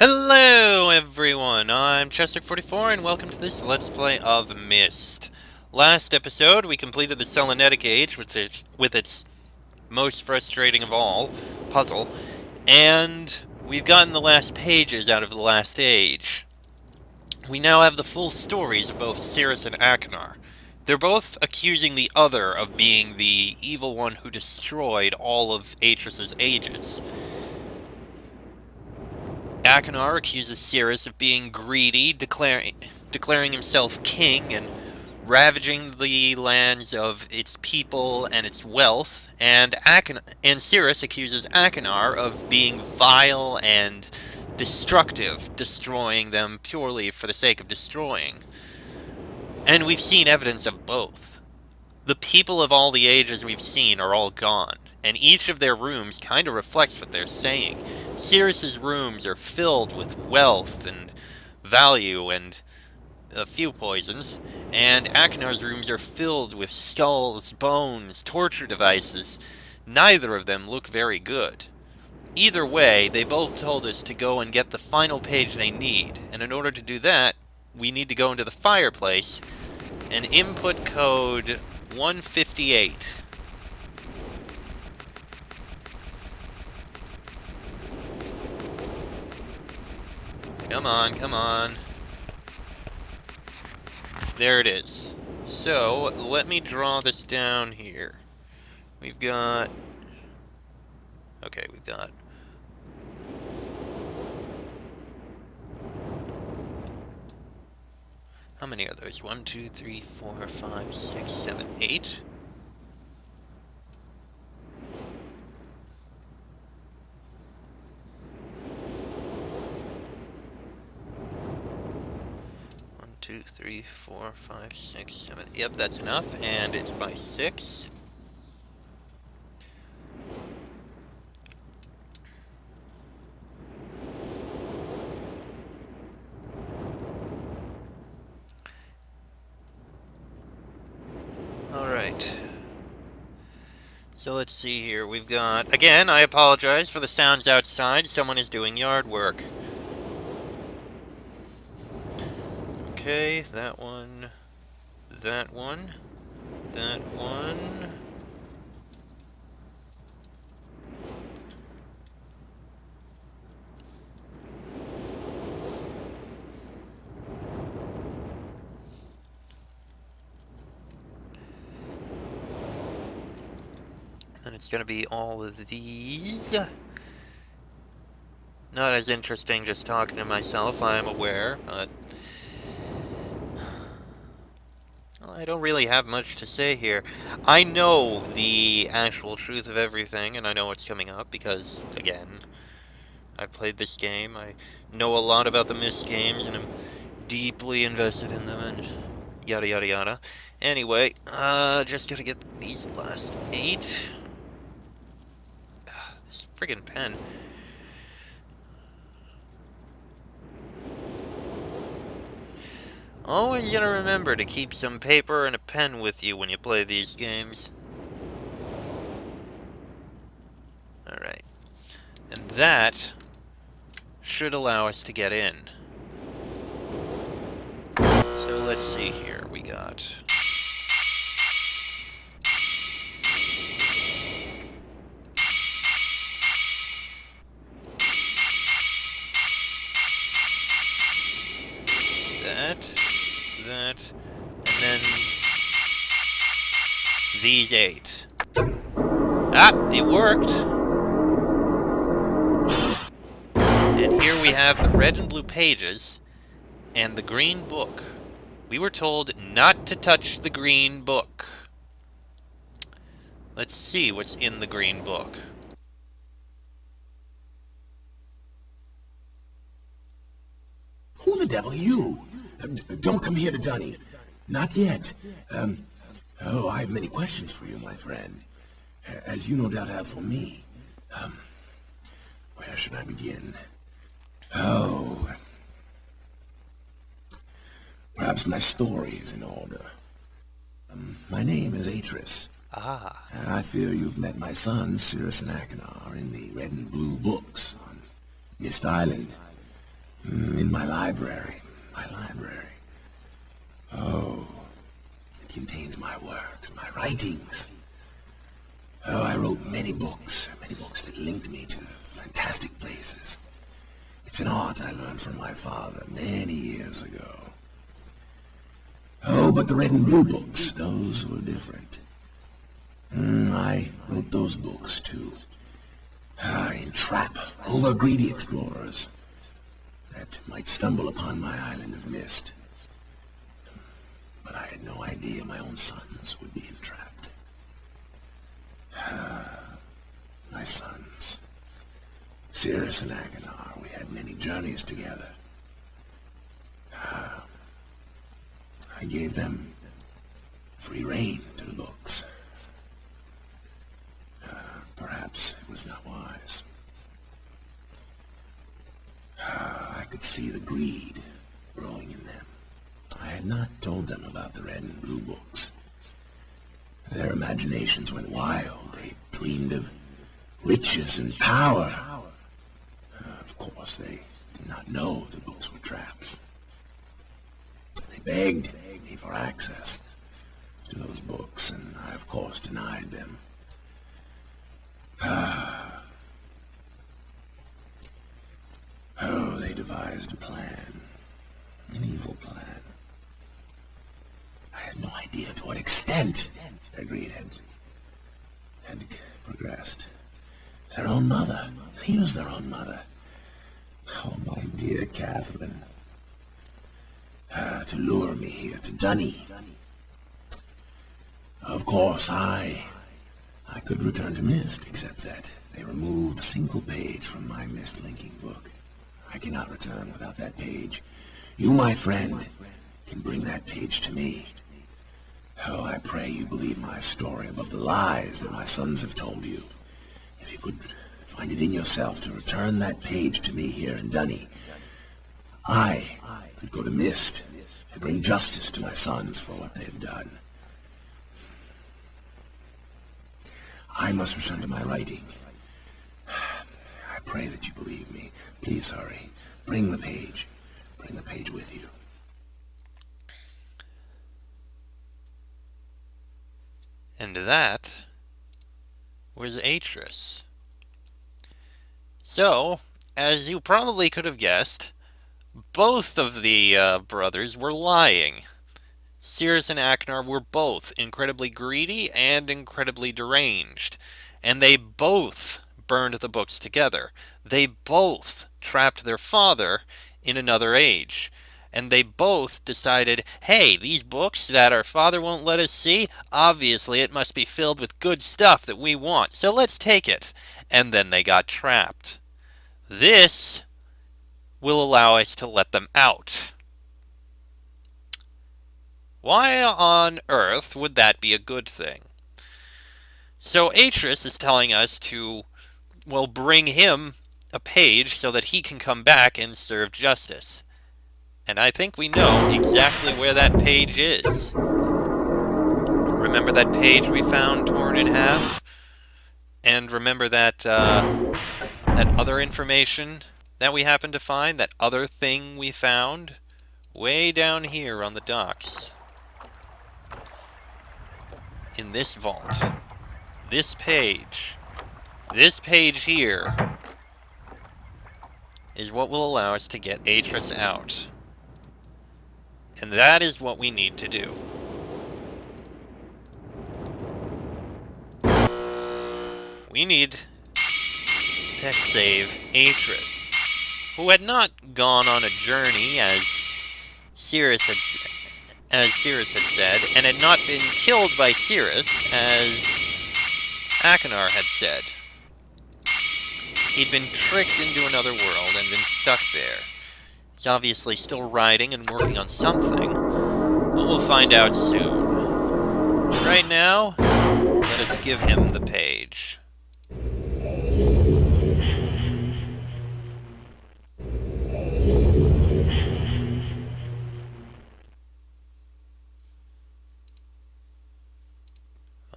Hello everyone, I'm Chester44 and welcome to this Let's Play of Myst. Last episode we completed the Selenetic Age with its most frustrating of all, puzzle, and we've gotten the last pages out of the last age. We now have the full stories of both Cirrus and Achenar. They're both accusing the other of being the evil one who destroyed all of Atris's ages. Achenar accuses Cirrus of being greedy, declaring himself king and ravaging the lands of its people and its wealth, and Cirrus accuses Achenar of being vile and destructive, destroying them purely for the sake of destroying. And we've seen evidence of both. The people of all the ages we've seen are all gone, and each of their rooms kind of reflects what they're saying. Cirrus's rooms are filled with wealth and value and a few poisons, and Achenar's rooms are filled with skulls, bones, torture devices. Neither of them look very good. Either way, they both told us to go and get the final page they need, and in order to do that, we need to go into the fireplace and input code 158. Come on, come on. There it is. So, let me draw this down here. We've got... Okay, we've got... How many are those? 1, 2, 3, 4, 5, 6, 7, 8. Two, three, four, five, six, seven. Yep, that's enough, and it's by 6. Alright. So let's see here. We've got... Again, I apologize for the sounds outside. Someone is doing yard work. Okay, that one, that one, that one. And it's gonna be all of these. Not as interesting just talking to myself, I am aware, but... I don't really have much to say here. I know the actual truth of everything, and I know what's coming up, because, again, I've played this game. I know a lot about the Myst games, and I'm deeply invested in them, and yada yada yada. Anyway, just gotta get these last 8. This friggin' pen. Always gotta remember to keep some paper and a pen with you when you play these games. Alright. And that should allow us to get in. So let's see here. We got... that, and then these 8. Ah, it worked! And here we have the red and blue pages, and the green book. We were told not to touch the green book. Let's see what's in the green book. Who the devil are you? Don't come here to Dunny. Not yet. Oh, I have many questions for you, my friend. As you no doubt have for me. Where should I begin? Oh. Perhaps my story is in order. My name is Atris. Ah. I fear you've met my sons, Cirrus and Achenar, in the red and blue books on Myst Island. In my library. My library. Oh, it contains my works, my writings. Oh, I wrote many books that linked me to fantastic places. It's an art I learned from my father many years ago. Oh, but the red and blue books, those were different. I wrote those books to entrap over-greedy explorers that might stumble upon my island of Myst. But I had no idea my own sons would be entrapped. My sons, Cirrus and Achenar, we had many journeys together. I gave them free rein to the books. Perhaps it was not wise. I could see the greed growing in them. I had not told them about the red and blue books. Their imaginations went wild. They dreamed of riches and power. Of course, they did not know the books were traps. They begged me for access to those books, and I, of course, denied them. Oh, they devised a plan, an evil plan. I had no idea to what extent their greed had progressed. Their own mother, he was their own mother. Oh, my dear Catherine, to lure me here to Dunny. Of course, I could return to Myst, except that they removed a single page from my Myst linking book. I cannot return without that page. You, my friend, can bring that page to me. Oh, I pray you believe my story above the lies that my sons have told you. If you could find it in yourself to return that page to me here in Dunny, I could go to Myst and bring justice to my sons for what they have done. I must return to my writing. I pray that you believe me. Please hurry. Bring the page. Bring the page with you. And that was Atris. So, as you probably could have guessed, both of the brothers were lying. Cirrus and Achenar were both incredibly greedy and incredibly deranged, and they both burned the books together. They both trapped their father in another age, and they both decided, hey, these books that our father won't let us see, obviously it must be filled with good stuff that we want, so let's take it. And then they got trapped. This will allow us to let them out. Why on earth would that be a good thing? So Atris is telling us to, well, bring him a page so that he can come back and serve justice. And I think we know exactly where that page is. Remember that page we found torn in half? And remember that, that other information that we happened to find? That other thing we found? Way down here on the docks. In this vault. This page here is what will allow us to get Atris out. And that is what we need to do. We need to save Atris, who had not gone on a journey as Cirrus had said, and had not been killed by Cirrus as Achenar had said. He'd been tricked into another world and been stuck there. He's obviously still writing and working on something, but we'll find out soon. Right now, let us give him the page.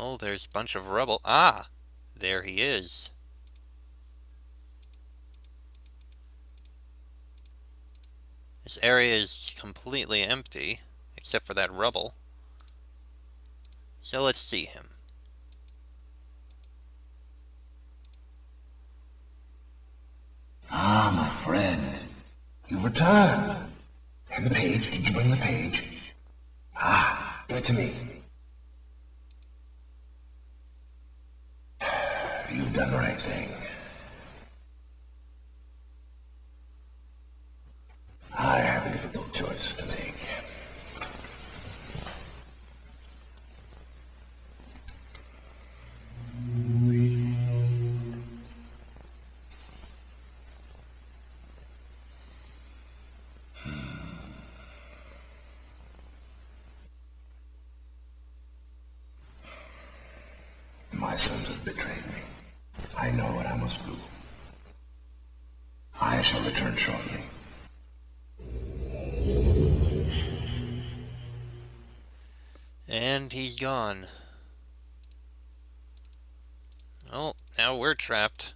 Oh, there's a bunch of rubble. Ah, there he is. This area is completely empty, except for that rubble. So let's see him. Ah, my friend. You returned. And the page, did you bring the page? Ah, give it to me. You've done the right thing. I have a difficult choice to make. My sons have betrayed me. I know what I must do. I shall return shortly. And he's gone. Well, now we're trapped.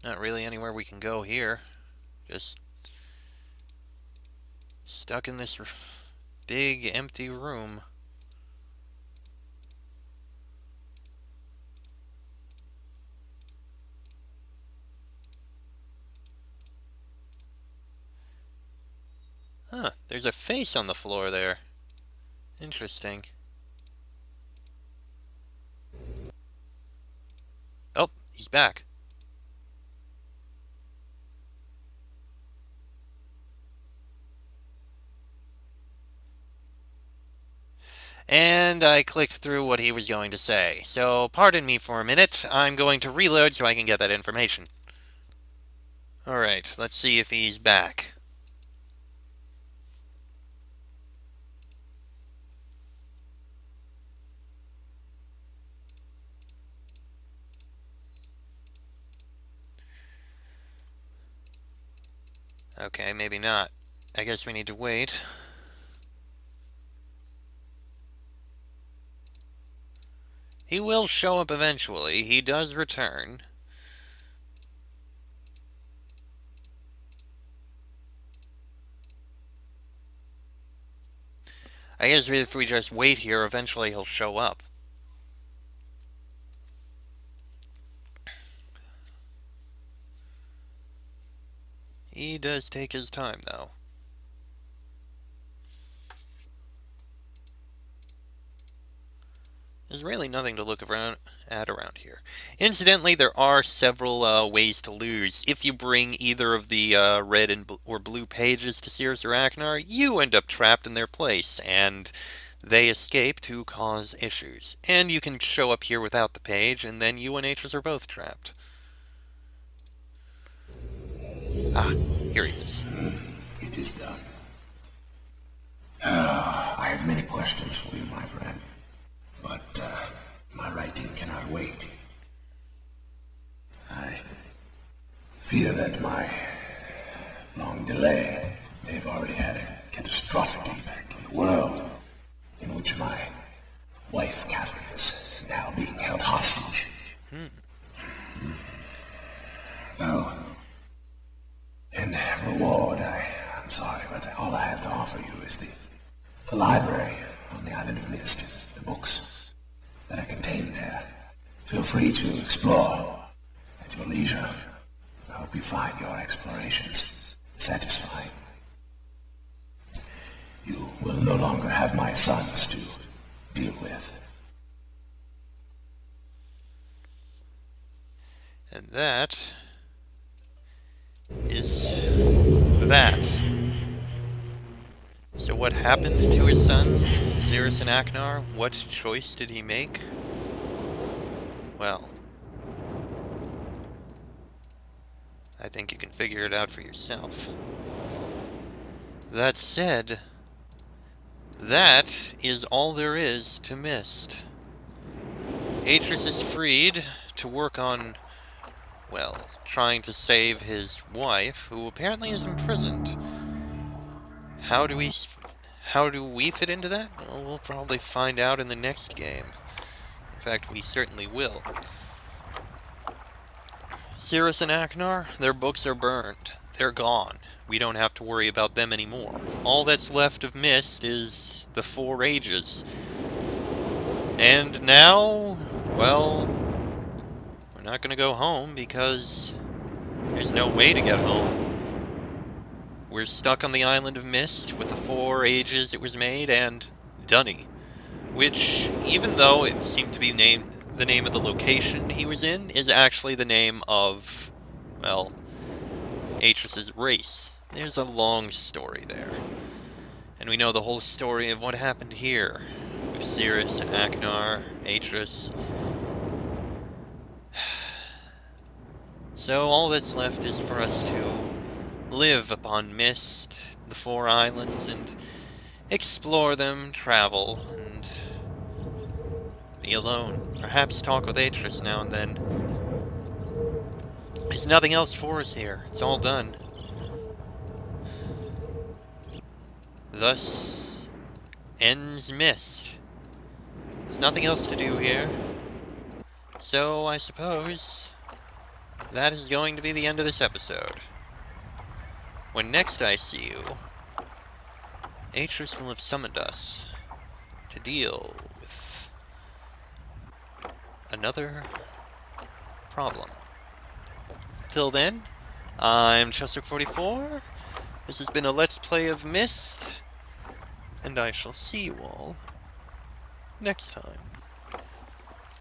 Not really anywhere we can go here. Just stuck in this big empty room. Huh, there's a face on the floor there. Interesting. Oh, he's back. And I clicked through what he was going to say. So pardon me for a minute. I'm going to reload so I can get that information. Alright, let's see if he's back. Okay, maybe not. I guess we need to wait. He will show up eventually. He does return. I guess if we just wait here, eventually he'll show up. He does take his time, though. There's really nothing to look around here. Incidentally, there are several ways to lose. If you bring either of the red or blue pages to Cirrus or Aknar, you end up trapped in their place, and they escape to cause issues. And you can show up here without the page, and then you and Atris are both trapped. Ah, here he is. It is done. I have many questions for you, my friend. But my writing cannot wait. I fear that my long delay may have already had a catastrophic impact on the world in which my wife, Catherine, is now being held hostage. Oh, in reward, I'm sorry, but all I have to offer you is the library on the island of Myst, the books that are contained there. Feel free to explore at your leisure. I hope you find your explorations satisfying. You will no longer have my sons to deal with. And that is that. So what happened to his sons, Cirrus and Aknar? What choice did he make? Well, I think you can figure it out for yourself. That said, that is all there is to Myst. Atris is freed to work on, well, trying to save his wife, who apparently is imprisoned. How do we fit into that? Well, we'll probably find out in the next game. In fact, we certainly will. Cirrus and Aknar, their books are burned. They're gone. We don't have to worry about them anymore. All that's left of Myst is the Four Ages. And now, well, we're not gonna go home because there's no way to get home. We're stuck on the island of Myst with the Four Ages it was made and Dunny. Which, even though it seemed to be the name of the location he was in, is actually the name of, well, Atris's race. There's a long story there. And we know the whole story of what happened here with Cirrus and Aknar, Atris. So all that's left is for us to live upon Myst, the Four Islands, and explore them, travel, and be alone. Perhaps talk with Atris now and then. There's nothing else for us here. It's all done. Thus ends Myst. There's nothing else to do here. So I suppose that is going to be the end of this episode. When next I see you, Atris will have summoned us to deal with another problem. Till then, I'm Chester44. This has been a Let's Play of Myst, and I shall see you all next time.